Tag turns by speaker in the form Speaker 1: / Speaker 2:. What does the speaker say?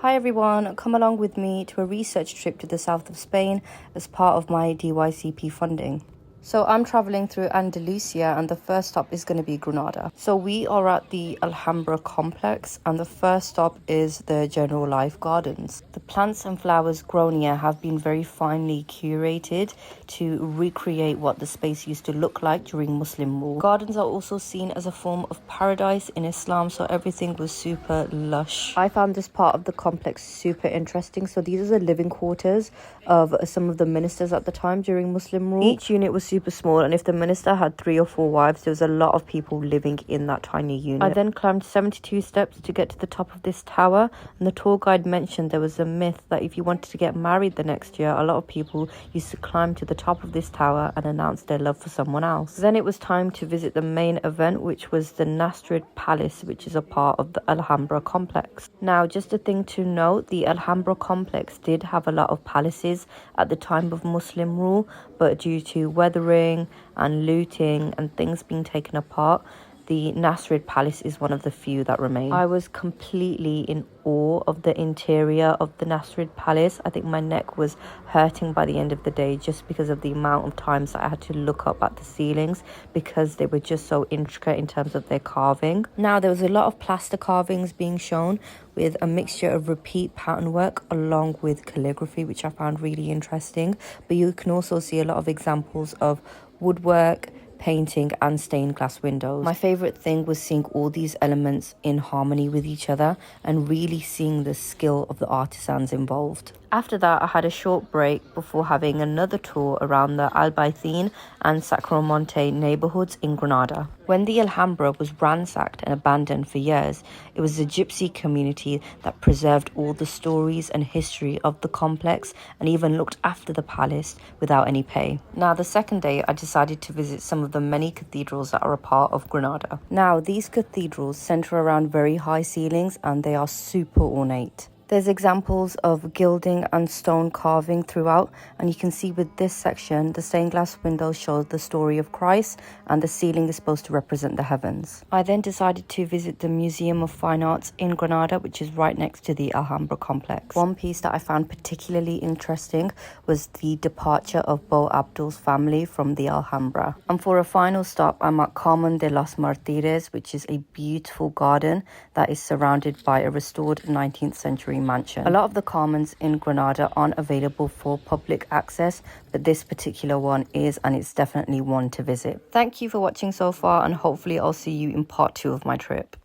Speaker 1: Hi everyone, come along with me to a research trip to the south of Spain as part of my DYCP funding. So I'm traveling through Andalusia and the first stop is going to be Granada. So we are at the Alhambra complex and the first stop is the General Life Gardens. The plants and flowers grown here have been very finely curated to recreate what the space used to look like during Muslim rule. Gardens are also seen as a form of paradise in Islam, so everything was super lush. I found this part of the complex super interesting. So these are the living quarters of some of the ministers at the time during Muslim rule. Each unit was super small, and if the minister had 3 or 4 wives, there was a lot of people living in that tiny unit. I then climbed 72 steps to get to the top of this tower, and the tour guide mentioned there was a myth that if you wanted to get married the next year, a lot of people used to climb to the top of this tower and announce their love for someone else. Then it was time to visit the main event, which was the Nasrid Palace, which is a part of the Alhambra complex. Now, just a thing to note, the Alhambra complex did have a lot of palaces at the time of Muslim rule, but due to weathering and looting and things being taken apart, the Nasrid Palace is one of the few that remain. I was completely in awe of the interior of the Nasrid Palace. I think my neck was hurting by the end of the day just because of the amount of times that I had to look up at the ceilings because they were just so intricate in terms of their carving. Now, there was a lot of plaster carvings being shown with a mixture of repeat pattern work along with calligraphy, which I found really interesting. But you can also see a lot of examples of woodwork, painting and stained glass windows. My favorite thing was seeing all these elements in harmony with each other and really seeing the skill of the artisans involved. After that, I had a short break before having another tour around the Albaicin and Sacromonte neighborhoods in Granada. When the Alhambra was ransacked and abandoned for years, it was the gypsy community that preserved all the stories and history of the complex and even looked after the palace without any pay. Now, the second day, I decided to visit some of the many cathedrals that are a part of Granada. Now, these cathedrals center around very high ceilings and they are super ornate. There's examples of gilding and stone carving throughout, and you can see with this section, the stained glass windows show the story of Christ and the ceiling is supposed to represent the heavens. I then decided to visit the Museum of Fine Arts in Granada, which is right next to the Alhambra complex. One piece that I found particularly interesting was the departure of Bo Abdul's family from the Alhambra. And for a final stop, I'm at Carmen de los Martires, which is a beautiful garden that is surrounded by a restored 19th century mansion. A lot of the Carmens in Granada aren't available for public access, but this particular one is, and it's definitely one to visit. Thank you for watching so far, and hopefully I'll see you in part 2 of my trip.